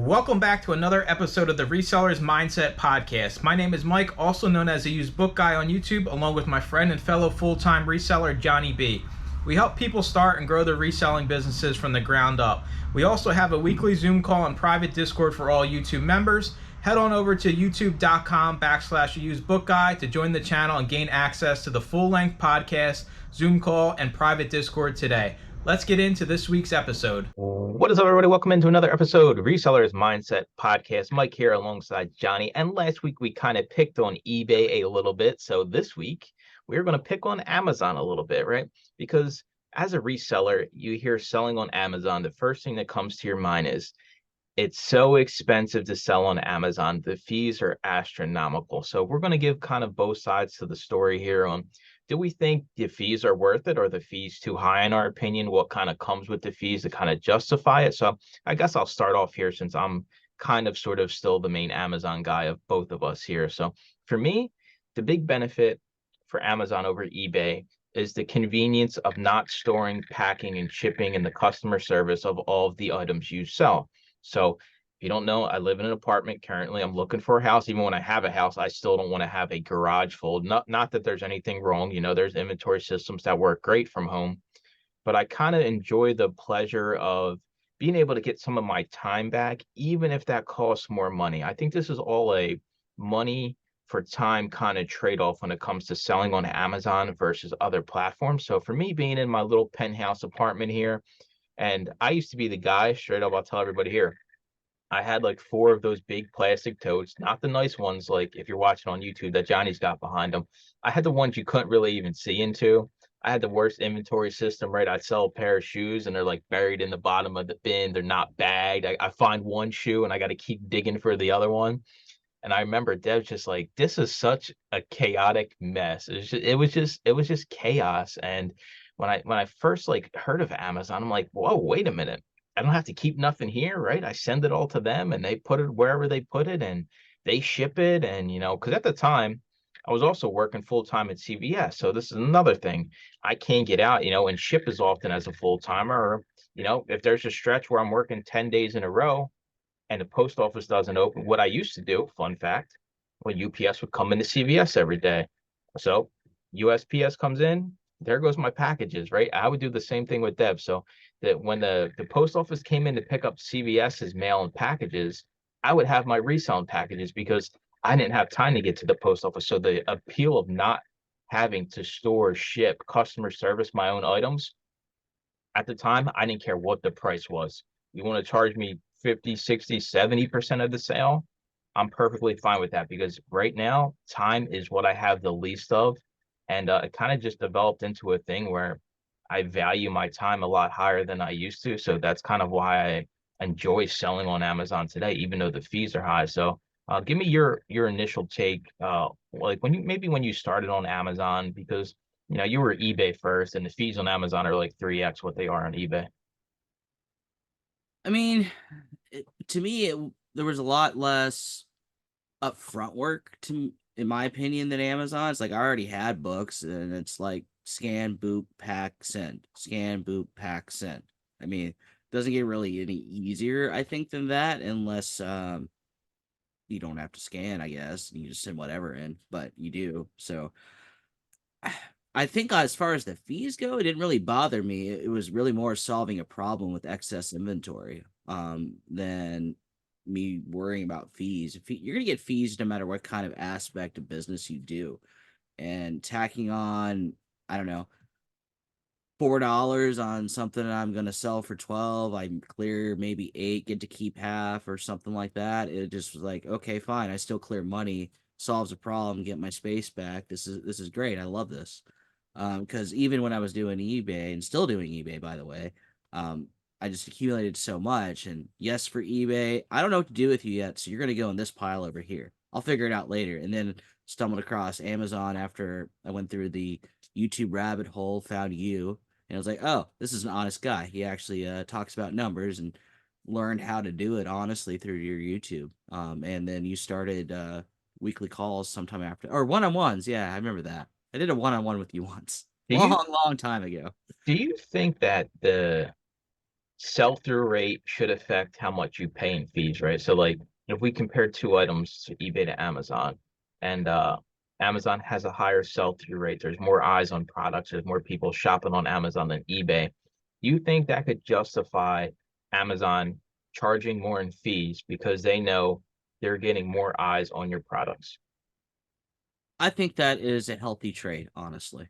Welcome back to another episode of the Resellers Mindset Podcast. My name is Mike, also known as the Used Book Guy on YouTube, along with my friend and fellow full-time reseller, Johnny B. We help people start and grow their reselling businesses from the ground up. We also have a weekly Zoom call and private Discord for all YouTube members. Head on over to youtube.com/usedbookguy to join the channel and gain access to the full-length podcast, Zoom call, and private Discord today. Let's get into this week's episode. What is up, everybody? Welcome into another episode of Resellers Mindset Podcast. Mike here alongside Johnny. And last week we kind of picked on eBay a little bit. So this week we're going to pick on Amazon a little bit, right? Because as a reseller, you hear selling on Amazon, the first thing that comes to your mind is it's so expensive to sell on Amazon. The fees are astronomical. So we're going to give kind of both sides to the story here on, do we think the fees are worth it, or the fees too high in our opinion? What kind of comes with the fees to kind of justify it? So I guess I'll start off here since I'm kind of sort of still the main Amazon guy of both of us here. So for me, the big benefit for Amazon over eBay is the convenience of not storing, packing, and shipping, and the customer service of all of the items you sell. So if you don't know, I live in an apartment currently. I'm looking for a house. Even when I have a house, I still don't want to have a garage full. Not that there's anything wrong. You know, there's inventory systems that work great from home, but I kind of enjoy the pleasure of being able to get some of my time back, even if that costs more money. I think this is all a money for time kind of trade-off when it comes to selling on Amazon versus other platforms. So for me, being in my little penthouse apartment here, and I used to be the guy, straight up, I'll tell everybody here, I had like 4 of those big plastic totes, not the nice ones like if you're watching on YouTube that Johnny's got behind him. I had the ones you couldn't really even see into. I had the worst inventory system, right? I'd sell a pair of shoes and they're like buried in the bottom of the bin. They're not bagged. I find one shoe and I got to keep digging for the other one. And I remember Debs just like, this is such a chaotic mess. It was just chaos. And when I first like heard of Amazon, I'm like, whoa, wait a minute. I don't have to keep nothing here, right? I send it all to them and they put it wherever they put it and they ship it. And, you know, because at the time I was also working full time at CVS. So this is another thing. I can't get out, and ship as often as a full timer. Or, if there's a stretch where I'm working 10 days in a row and the post office doesn't open, what I used to do, fun fact, when UPS would come into CVS every day. So USPS comes in, there goes my packages, right? I would do the same thing with Debs. So that when the post office came in to pick up CVS's mail and packages, I would have my reselling packages because I didn't have time to get to the post office. So the appeal of not having to store, ship, customer service my own items, at the time, I didn't care what the price was. You want to charge me 50, 60, 70% of the sale? I'm perfectly fine with that because right now, time is what I have the least of. And it kind of just developed into a thing where I value my time a lot higher than I used to. So that's kind of why I enjoy selling on Amazon today, even though the fees are high. So give me your initial take, like when you started on Amazon, because you were eBay first, and the fees on Amazon are like 3x what they are on eBay. I mean, to me, there was a lot less upfront work in my opinion, than Amazon. It's like I already had books, and it's like scan, boop, pack, send, scan, boop, pack, send. I mean, it doesn't get really any easier, I think, than that, unless you don't have to scan, I guess. You just send whatever in, but you do. So I think as far as the fees go, it didn't really bother me. It was really more solving a problem with excess inventory than me worrying about fees. You're gonna get fees no matter what kind of aspect of business you do, and tacking on, I don't know, $4 on something I'm gonna sell for 12, I clear maybe 8, get to keep half or something like that. It just was like, okay, fine, I still clear money, solves a problem, get my space back. This is great. I love this. Because even when I was doing eBay, and still doing eBay, by the way, I just accumulated so much. And yes, for eBay, I don't know what to do with you yet, so you're gonna go in this pile over here. I'll figure it out later. And then stumbled across Amazon after I went through the YouTube rabbit hole, found you, and I was like, oh, this is an honest guy. He actually talks about numbers, and learned how to do it honestly through your YouTube. And then you started weekly calls sometime after, or one-on-ones. Yeah, I remember that. I did a one-on-one with you once. Do you Long time ago. do you think that sell-through rate should affect how much you pay in fees, right? So like if we compare two items to eBay to Amazon, and Amazon has a higher sell-through rate, there's more eyes on products, there's more people shopping on Amazon than eBay. Do you think that could justify Amazon charging more in fees because they know they're getting more eyes on your products? I think that is a healthy trade, honestly.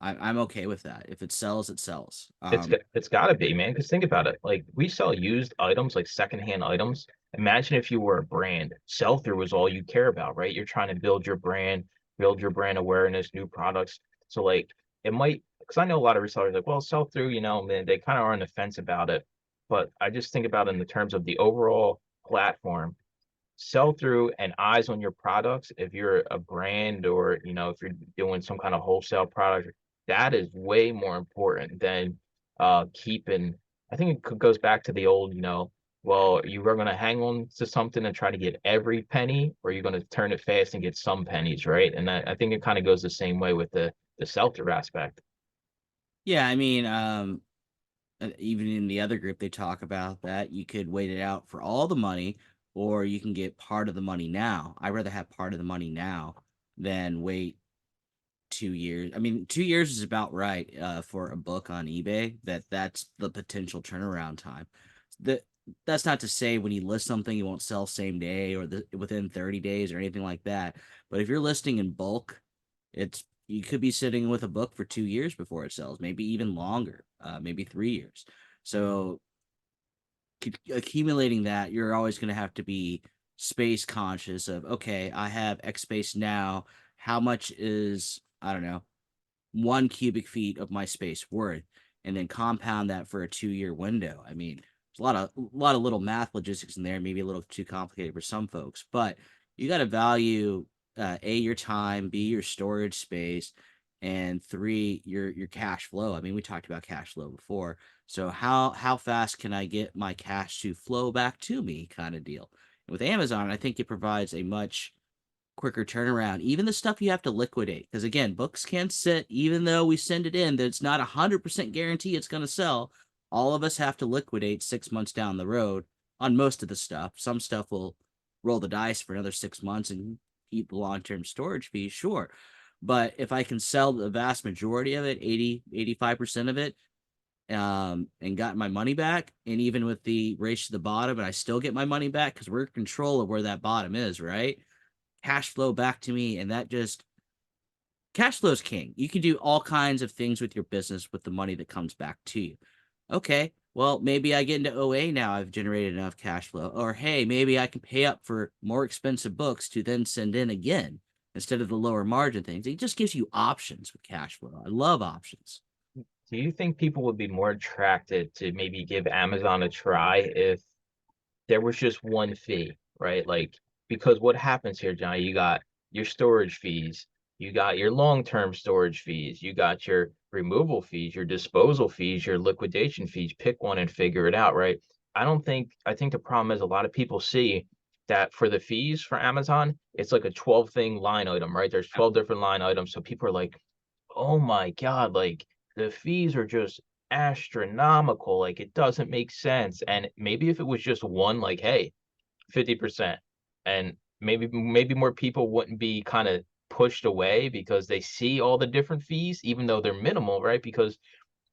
I'm okay with that. If it sells, it sells. It's got to be, man. Because think about it. Like we sell used items, like secondhand items. Imagine if you were a brand. Sell through is all you care about, right? You're trying to build your brand awareness, new products. So like it might, because I know a lot of resellers like, well, sell through, man, they kind of are on the fence about it. But I just think about it in the terms of the overall platform, sell through and eyes on your products. If you're a brand or if you're doing some kind of wholesale product, that is way more important than keeping. I think goes back to the old, well, you were going to hang on to something and try to get every penny, or you're going to turn it fast and get some pennies, right? And I think it kind of goes the same way with the sell through aspect. Yeah, I mean, even in the other group, they talk about that you could wait it out for all the money, or you can get part of the money now. I'd rather have part of the money now than wait 2 years. I mean, 2 years is about right for a book on eBay. That's the potential turnaround time. That that's not to say when you list something, you won't sell same day or within 30 days or anything like that. But if you're listing in bulk, it's you could be sitting with a book for 2 years before it sells, maybe even longer, maybe 3 years. So accumulating that, you're always going to have to be space conscious of, okay, I have X space now. How much is, I don't know, 1 cubic feet of my space worth? And then compound that for a 2 year window. I mean, there's a lot of little math logistics in there, maybe a little too complicated for some folks, but you got to value A, your time, B, your storage space, and three, your cash flow. I mean, we talked about cash flow before. So how fast can I get my cash to flow back to me, kind of deal. And with Amazon, I think it provides a much quicker turnaround. Even the stuff you have to liquidate, because again, books can sit. Even though we send it in, that's not 100% guarantee it's going to sell. All of us have to liquidate 6 months down the road on most of the stuff. Some stuff will roll the dice for another 6 months and keep the long-term storage fee, sure. But if I can sell the vast majority of it, 85% of it, and got my money back, and even with the race to the bottom, and I still get my money back because we're in control of where that bottom is, right? Cash flow back to me, and that just cash flow is king. You can do all kinds of things with your business with the money that comes back to you. Okay, well, maybe I get into OA now. I've generated enough cash flow. Or hey, maybe I can pay up for more expensive books to then send in again instead of the lower margin things. It just gives you options with cash flow. I love options. Do you think people would be more attracted to maybe give Amazon a try if there was just one fee, right? Like, because what happens here, Johnny, you got your storage fees, you got your long-term storage fees, you got your removal fees, your disposal fees, your liquidation fees. Pick one and figure it out, right? I think the problem is a lot of people see that for the fees for Amazon, it's like a 12 thing line item, right? There's 12 different line items. So people are like, oh my God, like the fees are just astronomical. Like it doesn't make sense. And maybe if it was just one, like, hey, 50%, and maybe more people wouldn't be kind of pushed away because they see all the different fees, even though they're minimal, right? Because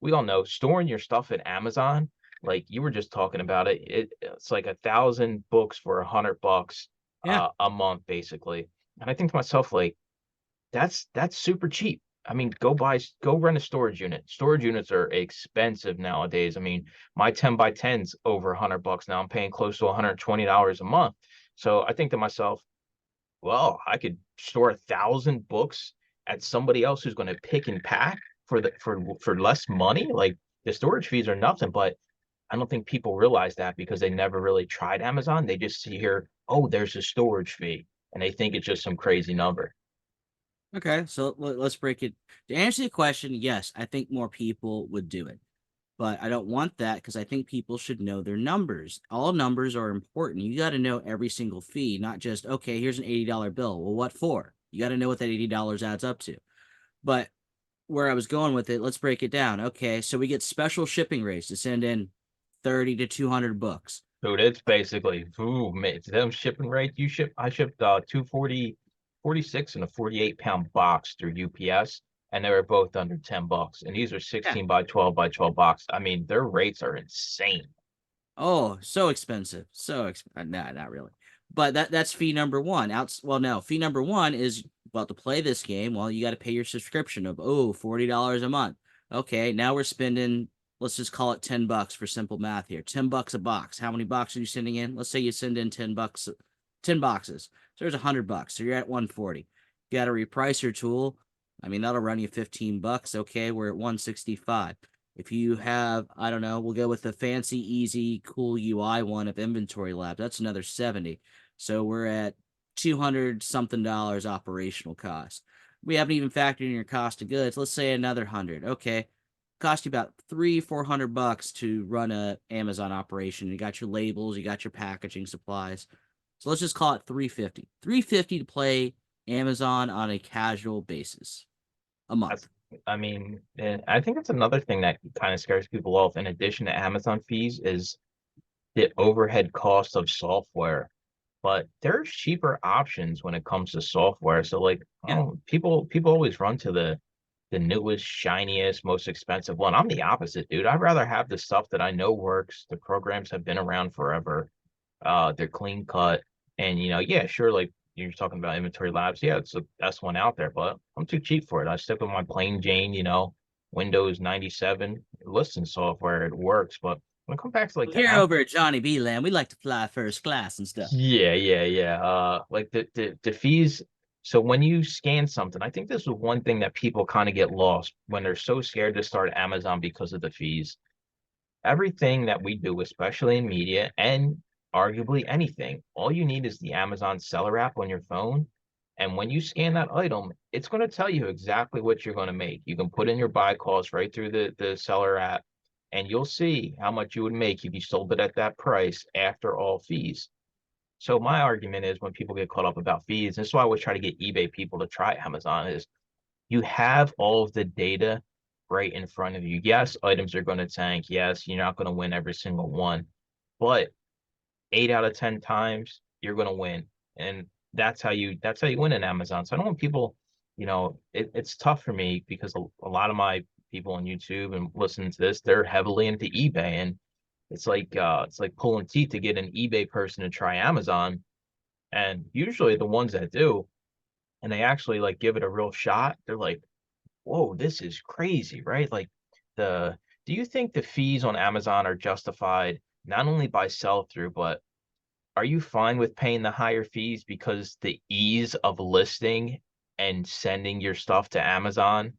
we all know storing your stuff at Amazon, like you were just talking about it's like 1,000 books for $100 Yeah. a month, basically. And I think to myself, like, that's super cheap. I mean, go rent a storage unit. Storage units are expensive nowadays. I mean, my 10 by 10's over $100 now. I'm paying close to $120 a month. So I think to myself, well, I could store 1,000 books at somebody else who's going to pick and pack for less money. Like the storage fees are nothing, but I don't think people realize that because they never really tried Amazon. They just see here, oh, there's a storage fee, and they think it's just some crazy number. Okay, so let's break it. To answer the question, yes, I think more people would do it. But I don't want that because I think people should know their numbers. All numbers are important. You got to know every single fee, not just, okay, here's an $80 bill. Well, what for? You got to know what that $80 adds up to. But where I was going with it, let's break it down. Okay, so we get special shipping rates to send in 130 to 200 books. Dude, it's basically, ooh, man, it's them shipping rate. I shipped 240, 46 in a 48-pound box through UPS, and they were both under $10. And these are Yeah. 16 by 12 by 12 box. I mean, their rates are insane. Oh, so expensive. Nah, not really. But that's fee number one. Well, no, fee number one is, well, to play this game, well, you got to pay your subscription of $40 a month. Okay, now we're spending, let's just call it $10 for simple math here. $10 a box. How many boxes are you sending in? Let's say you send in 10 boxes. So there's $100. So you're at 140. You got a repricer tool. I mean, that'll run you $15. Okay, we're at 165. If you have, I don't know, we'll go with the fancy, easy, cool UI one of Inventory Lab. That's another 70. So we're at 200 something dollars operational cost. We haven't even factored in your cost of goods. Let's say another 100. Okay. Cost you about $300-400 to run a Amazon operation. You got your labels, you got your packaging supplies. So let's just call it 350. 350 to play Amazon on a casual basis a month. I mean, and I think it's another thing that kind of scares people off, in addition to Amazon fees, is the overhead cost of software. But there's cheaper options when it comes to software. So like, Yeah. people always run to the newest, shiniest, most expensive one. I'm the opposite, dude. I'd rather have the stuff that I know works. The programs have been around forever. They're clean cut. And yeah, sure, like you're talking about Inventory Labs. Yeah, it's the best one out there, but I'm too cheap for it. I stick with my plain Jane, Windows 97 listing software. It works, but when it comes back to like Here over at Johnny B Land, we like to fly first class and stuff. yeah. Like the fees. So when you scan something, I think this is one thing that people kind of get lost when they're so scared to start Amazon because of the fees. Everything that we do, especially in media and arguably anything, all you need is the Amazon seller app on your phone. And when you scan that item, it's going to tell you exactly what you're going to make. You can put in your buy cost right through the seller app, and you'll see how much you would make if you sold it at that price after all fees. So my argument is, when people get caught up about fees, and this is why I always try to get eBay people to try Amazon, is you have all of the data right in front of you. Yes, items are going to tank. Yes, you're not going to win every single one, but 8 out of 10 times you're going to win. And that's how you win in Amazon. So I don't want people, it's tough for me because a lot of my people on YouTube and listening to this, they're heavily into eBay, and it's like pulling teeth to get an eBay person to try Amazon. And usually the ones that do, and they actually like give it a real shot, they're like, whoa, this is crazy, right? Like, do you think the fees on Amazon are justified not only by sell through, but are you fine with paying the higher fees because the ease of listing and sending your stuff to Amazon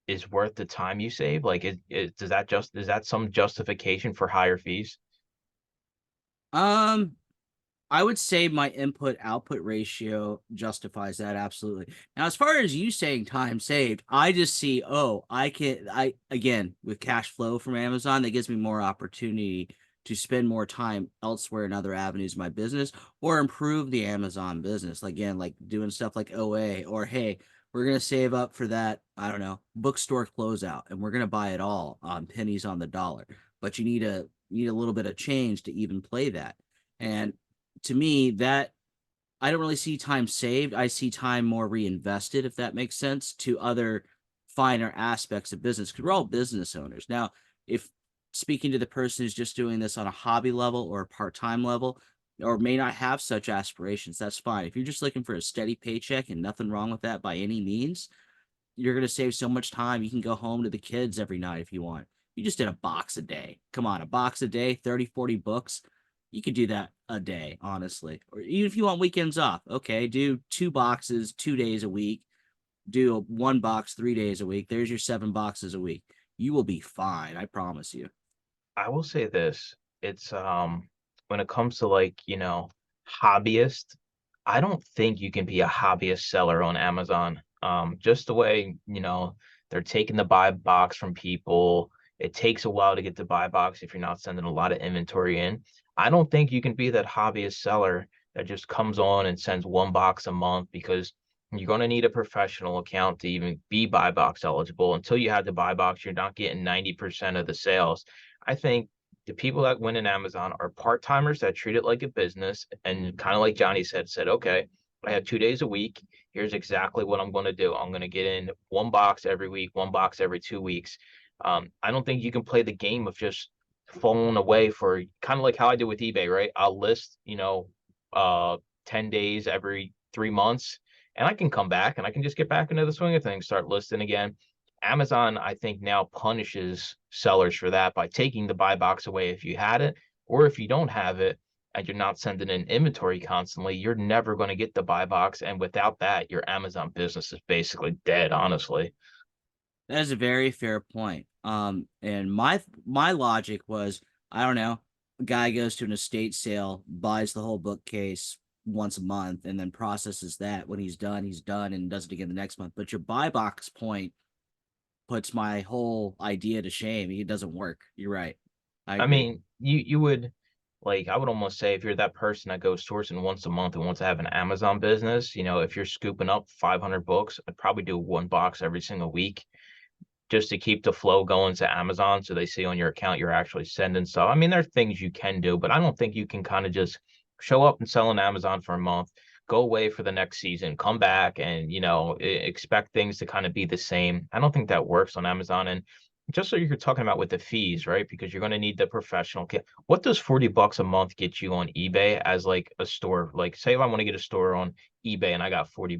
is worth the time you save? Like, is that some justification for higher fees? Um, I would say my input output ratio justifies that absolutely. Now, as far as you saying time saved, I just see, I again, with cash flow from Amazon, that gives me more opportunity to spend more time elsewhere in other avenues of my business, or improve the Amazon business. Again, like doing stuff like OA, or hey, we're gonna save up for that, I don't know, bookstore closeout, and we're gonna buy it all on pennies on the dollar. But you need a little bit of change to even play that. And to me, that I don't really see time saved. I see time more reinvested, if that makes sense, to other finer aspects of business, because we're all business owners. Now, if speaking to the person who's just doing this on a hobby level or a part-time level, or may not have such aspirations, that's fine. If you're just looking for a steady paycheck, and nothing wrong with that by any means, you're going to save so much time. You can go home to the kids every night if you want. You just did a box a day. Come on, a box a day, 30, 40 books. You could do that a day, honestly. Or even if you want weekends off, okay, do 2 boxes 2 days a week. Do one box 3 days a week. There's your 7 boxes a week. You will be fine. I promise you. I will say this. It's when it comes to like, hobbyist, I don't think you can be a hobbyist seller on Amazon. Just the way, they're taking the buy box from people. It takes a while to get the buy box if you're not sending a lot of inventory in. I don't think you can be that hobbyist seller that just comes on and sends one box a month, because you're going to need a professional account to even be buy box eligible. Until you have the buy box, you're not getting 90% of the sales. I think The people that win in Amazon are part-timers that treat it like a business, and kind of like Johnny said, okay, I have 2 days a week. Here's exactly what I'm going to do. I'm going to get in one box every week, one box every 2 weeks. I don't think you can play the game of just falling away for kind of like how I do with eBay, right? I'll list, 10 days every 3 months, and I can come back and I can just get back into the swing of things, start listing again. Amazon, I think, now punishes sellers for that by taking the buy box away if you had it, or if you don't have it and you're not sending in inventory constantly, you're never going to get the buy box. And without that, your Amazon business is basically dead, honestly. That is a very fair point. And my logic was, I don't know, a guy goes to an estate sale, buys the whole bookcase once a month, and then processes that. When he's done, and does it again the next month. But your buy box point puts my whole idea to shame. It doesn't work. You're right. I I agree. mean, you would like I would almost say if you're that person that goes sourcing once a month and wants to have an Amazon business, if you're scooping up 500 books, I'd probably do one box every single week just to keep the flow going to Amazon so they see on your account you're actually sending stuff. I mean, there are things you can do, but I don't think you can kind of just show up and sell on Amazon for a month, go away for the next season, come back and, expect things to kind of be the same. I don't think that works on Amazon. And just so you're talking about with the fees, right? Because you're going to need the professional kit. What does $40 a month get you on eBay as like a store? Like, say if I want to get a store on eBay and I got $40,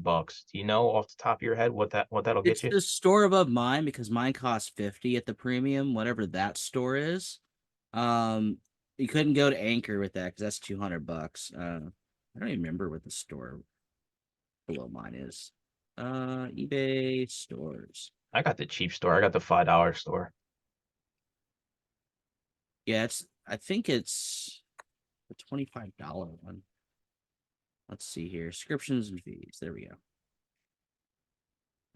do you know off the top of your head what that'll It's get you? the store above mine because mine costs 50 at the premium, whatever that store is. Um, you couldn't go to Anchor with that because that's $200. I don't even remember what the store below mine is. eBay stores. I got the cheap store. I got the $5 store. Yeah, I think it's the $25 one. Let's see here. Subscriptions and fees. There we go.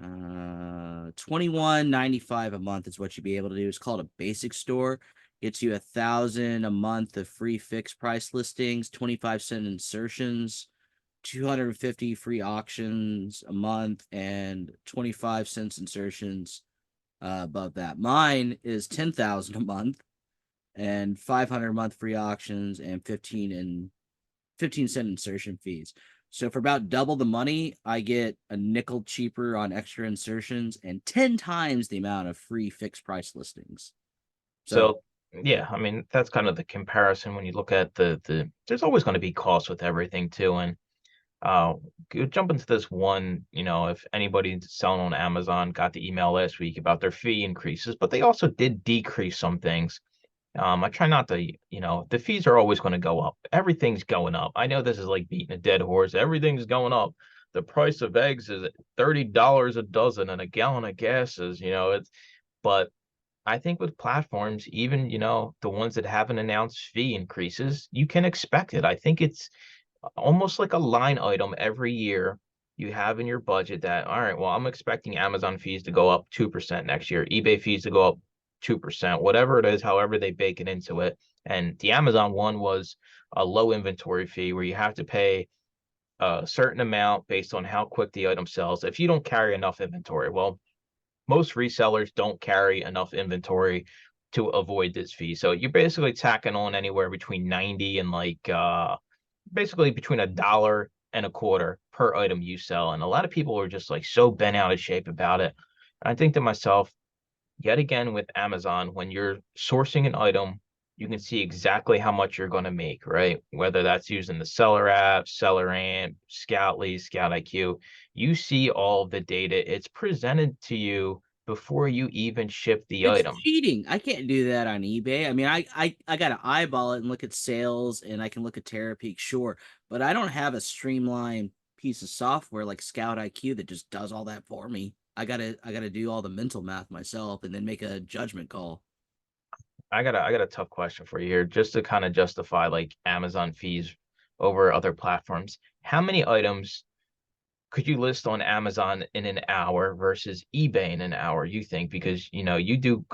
$21.95 a month is what you'd be able to do. It's called a basic store. Gets you 1,000 a month of free fixed price listings, 25-cent insertions, 250 free auctions a month, and 25 cents insertions above that. Mine is 10,000 a month and 500 a month free auctions and 15-cent insertion fees. So for about double the money, I get a nickel cheaper on extra insertions and 10 times the amount of free fixed price listings. So yeah, I mean that's kind of the comparison when you look at the there's always going to be costs with everything too. And jump into this one, if anybody's selling on Amazon got the email last week about their fee increases, but they also did decrease some things. I try not to, the fees are always going to go up. Everything's going up. I know this is like beating a dead horse. Everything's going up. The price of eggs is $30 a dozen and a gallon of gas is, but I think with platforms, even, the ones that haven't announced fee increases, you can expect it. I think it's almost like a line item every year you have in your budget that, all right, well, I'm expecting Amazon fees to go up 2% next year, eBay fees to go up 2%, whatever it is, however they bake it into it. And the Amazon one was a low inventory fee where you have to pay a certain amount based on how quick the item sells. If you don't carry enough inventory, well, most resellers don't carry enough inventory to avoid this fee. So you're basically tacking on anywhere between 90 and basically between $1.25 per item you sell. And a lot of people are just like so bent out of shape about it. And I think to myself, yet again with Amazon, when you're sourcing an item, you can see exactly how much you're going to make, right? Whether that's using the seller app, seller amp, Scoutly, Scout IQ, you see all of the data. It's presented to you before you even ship the It's item. cheating. I can't do that on eBay. I mean, I got to eyeball it and look at sales, and I can look at Terapeak, sure, but I don't have a streamlined piece of software like Scout IQ that just does all that for me. I gotta do all the mental math myself and then make a judgment call. I got a tough question for you here, just to kind of justify like Amazon fees over other platforms. How many items could you list on Amazon in an hour versus eBay in an hour, you think? Because you do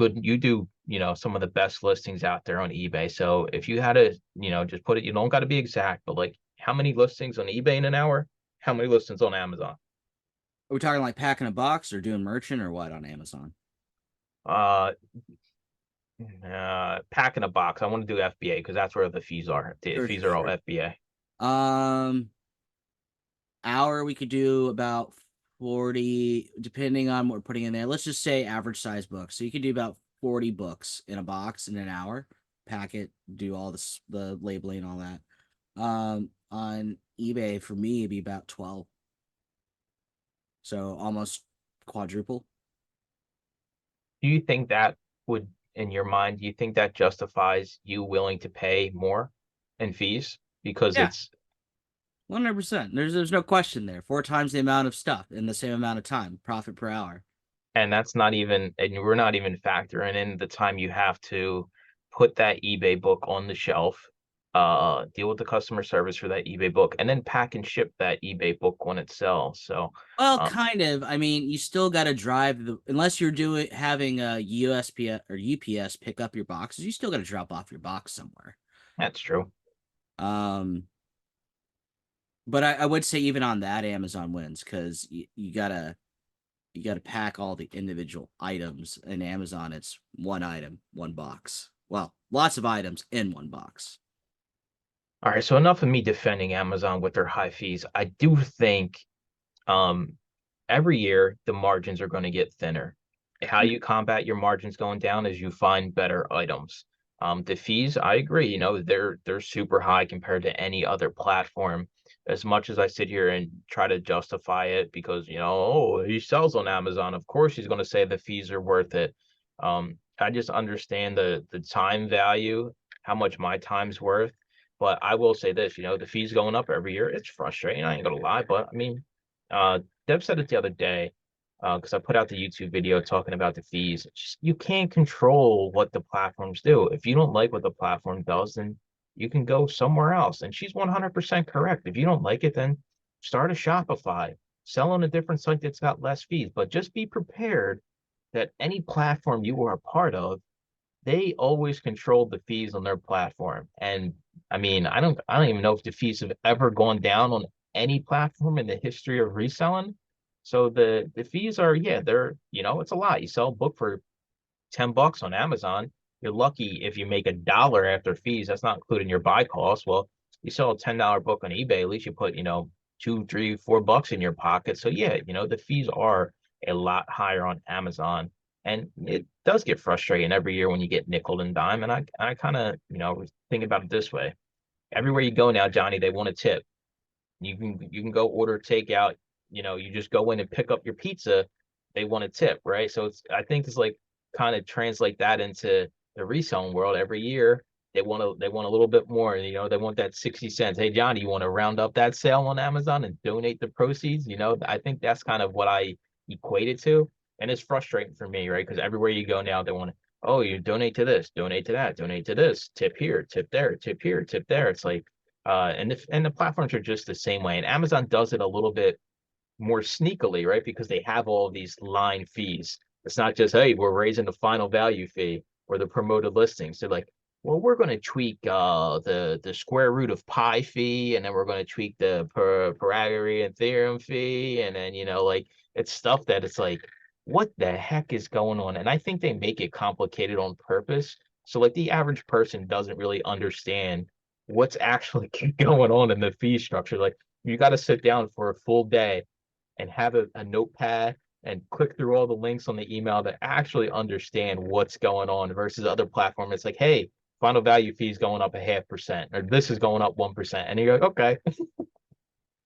some of the best listings out there on eBay. So if you had to, just put it, you don't got to be exact, but like how many listings on eBay in an hour? How many listings on Amazon? Are we talking like packing a box or doing merchant or what on Amazon? Uh Pack in a box. I want to do FBA because that's where the fees are. The Sure, fees sure, are all sure. FBA. Hour we could do about 40, depending on what we're putting in there. Let's just say average size book. So you could do about 40 books in a box in an hour. Pack it, do all the labeling, all that. On eBay for me it'd be about 12. So almost quadruple. Do you think that would, in your mind, do you think that justifies you willing to pay more in fees? Because Yeah, it's 100%. There's no question there. 4 times the amount of stuff in the same amount of time, profit per hour. and that's not even, and we're not even factoring in the time you have to put that eBay book on the shelf, deal with the customer service for that eBay book, and then pack and ship that eBay book when it sells. So, Well, um, kind of. I mean, you still got to drive unless you're having a USPS or UPS pick up your boxes, you still got to drop off your box somewhere. that's true. Um, but I would say even on that, Amazon wins because you gotta pack all the individual items. In Amazon, it's one item, one box. Well, lots of items in one box. All right, so enough of me defending Amazon with their high fees. I do think um every year the margins are going to get thinner. How you combat your margins going down is you find better items. The fees, I agree, they're super high compared to any other platform. As much as I sit here and try to justify it because, oh, he sells on Amazon, of course he's going to say the fees are worth it. I just understand the time value, how much my time's worth. But I will say this, the fees going up every year, it's frustrating. I ain't gonna lie, but I mean, Deb said it the other day because I put out the YouTube video talking about the fees. You can't control what the platforms do. If you don't like what the platform does, then you can go somewhere else. And she's 100% correct. If you don't like it, then start a Shopify, sell on a different site that's got less fees. But just be prepared that any platform you are a part of, they always control the fees on their platform. And I mean, I don't even know if the fees have ever gone down on any platform in the history of reselling. So the fees are, yeah, they're, it's a lot. You sell a book for $10 on Amazon. You're lucky if you make $1 after fees. That's not including your buy costs. Well, you sell a $10 book on eBay, at least you put, two, three, $4 in your pocket. So yeah, the fees are a lot higher on Amazon. And it does get frustrating every year when you get nickel and dime. And I kind of, think about it this way. Everywhere you go now, Johnny, they want a tip. You can go order takeout, you just go in and pick up your pizza, they want a tip, right? So I think it's like kind of translate that into the reselling world. Every year they want a little bit more, they want that 60 cents. Hey Johnny, you want to round up that sale on Amazon and donate the proceeds? I think that's kind of what I equate it to. And it's frustrating for me, right? Because everywhere you go now, they want to, oh, you donate to this, donate to that, donate to this, tip here, tip there, tip here, tip there. It's like and the platforms are just the same way. And Amazon does it a little bit more sneakily, right? Because they have all of these line fees. It's not just, hey, we're raising the final value fee or the promoted listings. They're like, well, we're going to tweak the square root of pi fee, and then we're going to tweak the Pythagorean theorem fee, and then like it's stuff that it's like, what the heck is going on? And I think they make it complicated on purpose. So like the average person doesn't really understand what's actually going on in the fee structure. Like you got to sit down for a full day and have a notepad and click through all the links on the email to actually understand what's going on versus other platform. It's like, hey, final value fee is going up 0.5%, or this is going up 1%. And you're like, okay.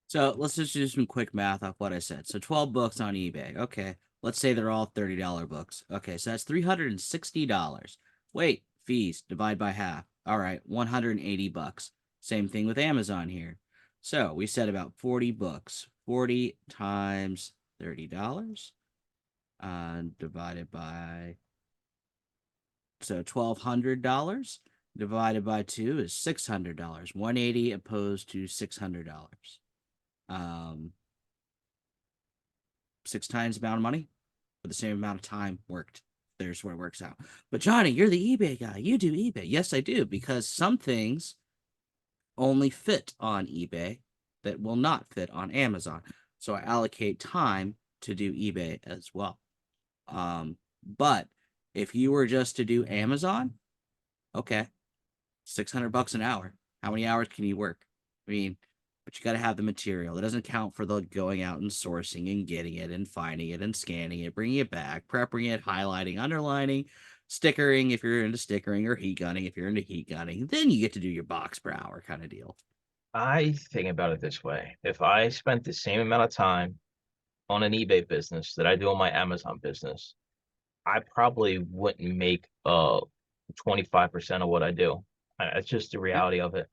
So let's just do some quick math off what I said. So 12 books on eBay. Okay. Let's say they're all $30 books. Okay, so that's $360. Wait, fees, divide by half. All right, 180 bucks. Same thing with Amazon here. So we said about 40 books. 40 times $30 divided by, so $1,200 divided by 2 is $600. 180 opposed to $600. 6 times the amount of money for the same amount of time worked. There's where it works out. But Johnny, you're the eBay guy. You do eBay. Yes, I do, because some things only fit on eBay that will not fit on Amazon. So I allocate time to do eBay as well. But If you were just to do Amazon, okay, $600 an hour. How many hours can you work? I mean, but you got to have the material. It doesn't count for the going out and sourcing and getting it and finding it and scanning it, bringing it back, prepping it, highlighting, underlining, stickering if you're into stickering, or heat gunning if you're into heat gunning. Then you get to do your box per hour kind of deal. I think about it this way. If I spent the same amount of time on an eBay business that I do on my Amazon business, I probably wouldn't make 25% of what I do. It's just the Yeah. reality of it.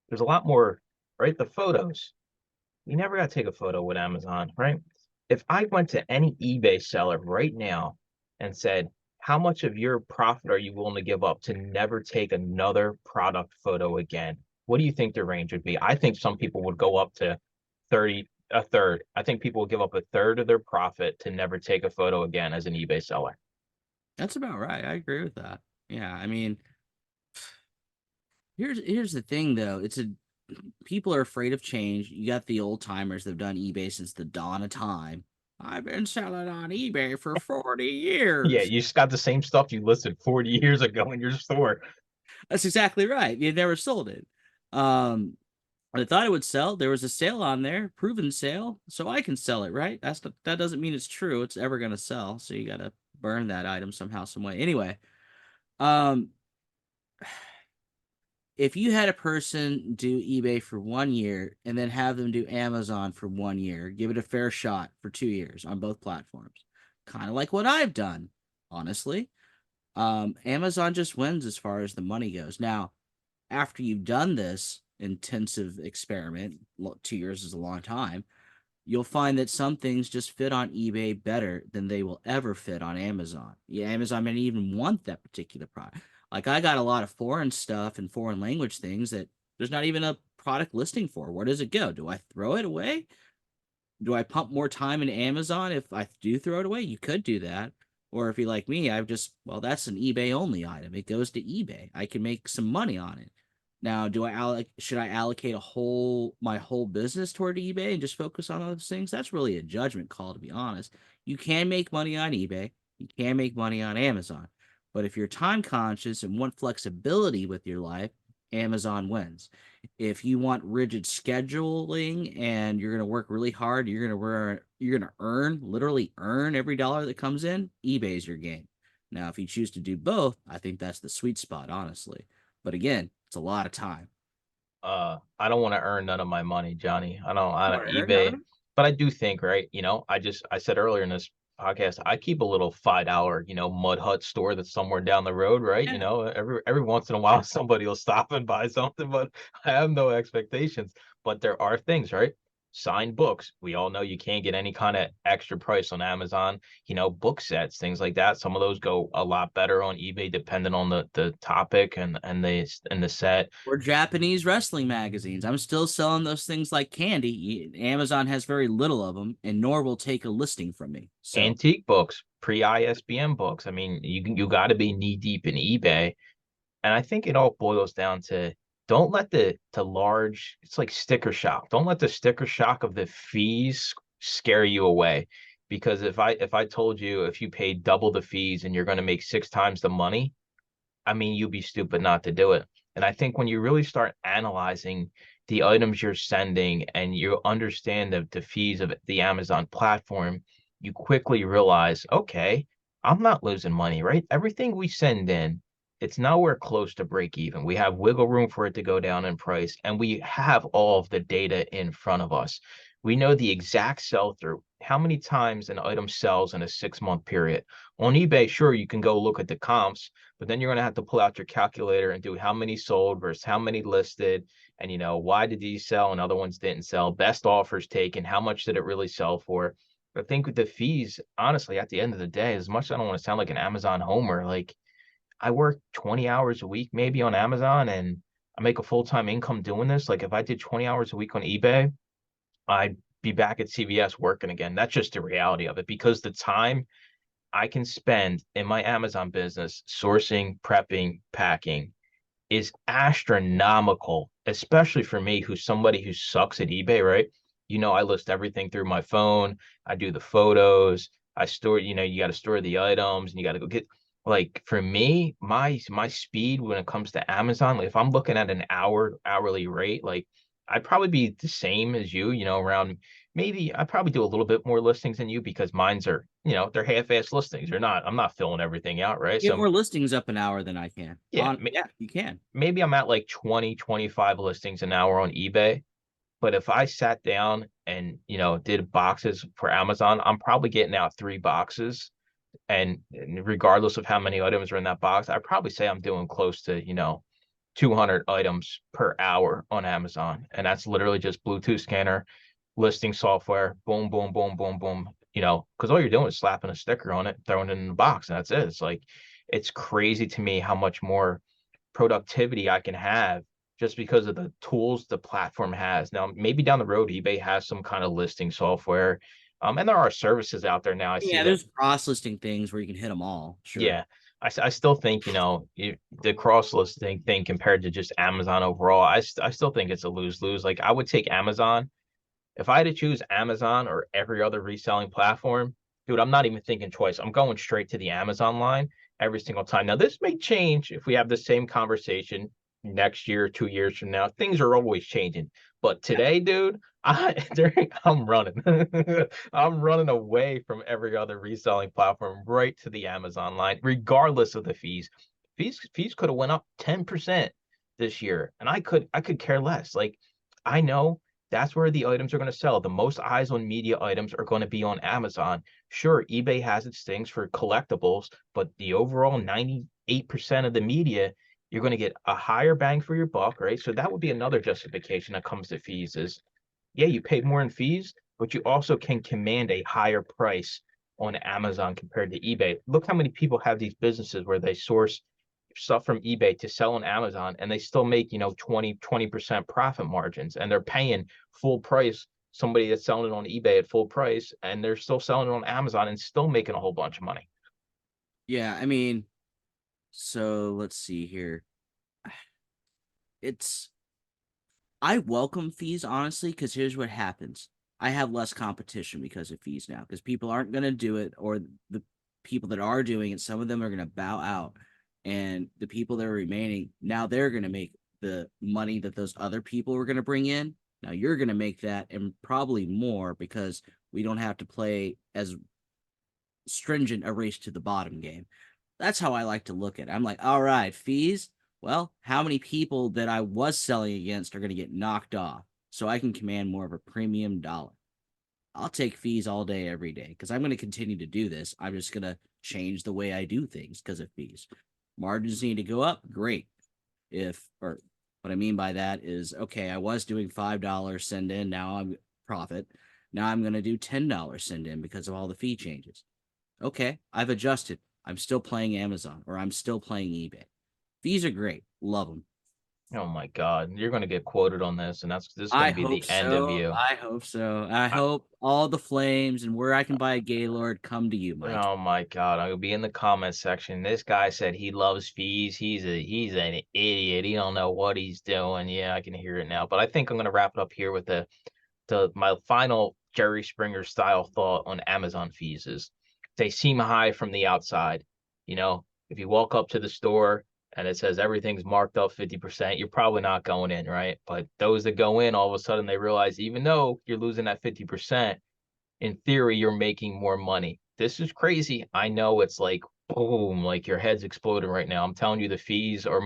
There's a lot more, right? The photos. You never got to take a photo with Amazon, right? If I went to any eBay seller right now and said, how much of your profit are you willing to give up to never take another product photo again? What do you think the range would be? I think some people would go up to 30, a third. I think people will give up a third of their profit to never take a photo again as an eBay seller. That's about right. I agree with that. Yeah, I mean, here's the thing though. People are afraid of change. You got the old timers that have done eBay since the dawn of time. I've been selling on eBay for 40 Yeah, years. you just got the same stuff you listed 40 years ago in your store. That's exactly right. You never sold it. I thought it would sell. There was a sale on there, proven sale, so I can sell it, right? That doesn't mean it's true. It's ever gonna sell. So you gotta burn that item somehow, some way. Anyway, um, if you had a person do eBay for 1 year and then have them do Amazon for 1 year, give it a fair shot for 2 years on both platforms, kind of like what I've done, honestly. Amazon just wins as far as the money goes. Now, after you've done this intensive experiment, 2 years is a long time, you'll find that some things just fit on eBay better than they will ever fit on Amazon. Yeah, Amazon may even want that particular product. Like I got a lot of foreign stuff and foreign language things that there's not even a product listing for. Where does it go? Do I throw it away? Do I pump more time into Amazon if I do throw it away? You could do that. Or if you're like me, I've just, well, that's an eBay only item. It goes to eBay. I can make some money on it. Now, should I allocate my whole business toward eBay and just focus on those things? That's really a judgment call, to be honest. You can make money on eBay. You can make money on Amazon. But if you're time conscious and want flexibility with your life, Amazon wins. If you want rigid scheduling and you're going to work really hard, you're going to literally earn every dollar that comes in, eBay's your game. Now, if you choose to do both, I think that's the sweet spot, honestly. But again, it's a lot of time. I don't want to earn none of my money, Johnny. I don't Want to earn none of eBay, it? but I do think, right? I said earlier in this podcast, I keep a little $5, mud hut store that's somewhere down the road, right? Yeah. Every once in a while somebody will stop and buy something, but I have no expectations. But there are things, right? Signed books. We all know you can't get any kind of extra price on Amazon, book sets, things like that. Some of those go a lot better on eBay depending on the topic and the set. Or Japanese wrestling magazines. I'm still selling those things like candy. Amazon has very little of them, and nor will take a listing from me. So Antique books, pre-ISBN books. I mean, you got to be knee deep in eBay, and I think it all boils down to don't let the large. It's like sticker shock. Don't let the sticker shock of the fees scare you away, because if I told you if you paid double the fees and you're going to make 6 times the money, I mean, you'd be stupid not to do it. And I think when you really start analyzing the items you're sending and you understand the fees of the Amazon platform, you quickly realize, okay, I'm not losing money, right? Everything we send in, it's nowhere close to break even. We have wiggle room for it to go down in price, and we have all of the data in front of us. We know the exact sell through, how many times an item sells in a 6 month period. On eBay, sure, you can go look at the comps, but then you're going to have to pull out your calculator and do how many sold versus how many listed, and why did these sell and other ones didn't sell, best offers taken, how much did it really sell for. I think with the fees, honestly, at the end of the day, as much as I don't want to sound like an Amazon homer, like I work 20 hours a week maybe on Amazon, and I make a full-time income doing this. Like if I did 20 hours a week on eBay, I'd be back at CVS working again. That's just the reality of it, because the time I can spend in my Amazon business sourcing, prepping, packing is astronomical, especially for me, who's somebody who sucks at eBay, right? I list everything through my phone. I do the photos. I store, you got to store the items and you got to go get, like, for me, my speed when it comes to Amazon, like if I'm looking at an hourly rate, like I'd probably be the same as you, around, maybe I probably do a little bit more listings than you because mine's are, they're half-ass listings. I'm not filling everything out, right? Get So more listings up an hour than I can. yeah, Yeah, you can. maybe I'm at like 20, 25 listings an hour on eBay. But if I sat down and, did boxes for Amazon, I'm probably getting out 3 boxes. And regardless of how many items are in that box, I'd probably say I'm doing close to, 200 items per hour on Amazon. And that's literally just Bluetooth scanner, listing software, boom, boom, boom, boom, boom, because all you're doing is slapping a sticker on it, throwing it in the box, and that's it. It's like, it's crazy to me how much more productivity I can have just because of the tools the platform has. Now, maybe down the road, eBay has some kind of listing software. And there are services out there now. I see Yeah, that. there's cross listing things where you can hit them all. Sure. Yeah. I still think, the cross listing thing compared to just Amazon overall, I still think it's a lose-lose. Like, I would take Amazon. If I had to choose Amazon or every other reselling platform, dude, I'm not even thinking twice. I'm going straight to the Amazon line every single time. Now, this may change if we have the same conversation next year, 2 years from now. Things are always changing. But today, dude, I'm running. I'm running away from every other reselling platform right to the Amazon line, regardless of the fees. Fees could have went up 10% this year, and I could care less. Like, I know that's where the items are going to sell. The most eyes on media items are going to be on Amazon. Sure, eBay has its things for collectibles, but the overall 98% of the media, you're going to get a higher bang for your buck, right? So that would be another justification that comes to fees is, yeah, you pay more in fees, but you also can command a higher price on Amazon compared to eBay. Look how many people have these businesses where they source stuff from eBay to sell on Amazon and they still make, 20% profit margins, and they're paying full price somebody that's selling it on eBay at full price, and they're still selling it on Amazon and still making a whole bunch of money. Yeah, I mean, so let's see here. I welcome fees, honestly, because here's what happens. I have less competition because of fees now, because people aren't going to do it, or the people that are doing it, some of them are going to bow out. And the people that are remaining, now they're going to make the money that those other people were going to bring in. Now you're going to make that and probably more, because we don't have to play as stringent a race to the bottom game. That's how I like to look at it. I'm like, all right, fees. Well, how many people that I was selling against are going to get knocked off so I can command more of a premium dollar? I'll take fees all day, every day, because I'm going to continue to do this. I'm just going to change the way I do things because of fees. Margins need to go up. Great. Or what I mean by that is, okay, I was doing $5 send in. Now I'm profit. Now I'm going to do $10 send in because of all the fee changes. Okay, I've adjusted. I'm still playing Amazon, or I'm still playing eBay. Fees are great. Love them. Oh my God, you're going to get quoted on this, and this is going I to be hope the end of so. you. I hope so. I hope all the flames and where I can buy a Gaylord come to you, Mike. Oh my God, I'll be in the comment section. This guy said he loves fees. He's an idiot. He don't know what he's doing. Yeah, I can hear it now. But I think I'm going to wrap it up here with my final Jerry Springer style thought on Amazon fees is they seem high from the outside. If you walk up to the store and it says everything's marked up 50%, you're probably not going in, right? But those that go in, all of a sudden they realize even though you're losing that 50%, in theory, you're making more money. This is crazy. I know it's like, boom, like your head's exploding right now. I'm telling you the fees are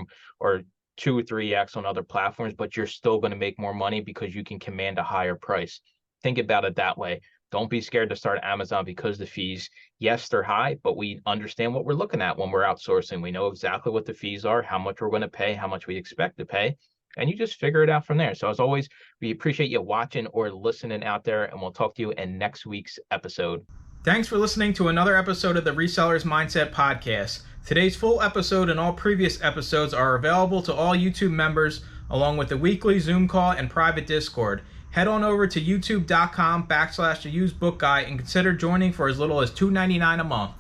2 or 3x on other platforms, but you're still going to make more money because you can command a higher price. Think about it that way. Don't be scared to start Amazon because the fees, yes, they're high, but we understand what we're looking at when we're outsourcing. We know exactly what the fees are, how much we're going to pay, how much we expect to pay, and you just figure it out from there. So as always, we appreciate you watching or listening out there, and we'll talk to you in next week's episode. Thanks for listening to another episode of the Resellers Mindset Podcast. Today's full episode and all previous episodes are available to all YouTube members, along with the weekly Zoom call and private Discord. Head on over to youtube.com/theusedbookguy and consider joining for as little as $2.99 a month.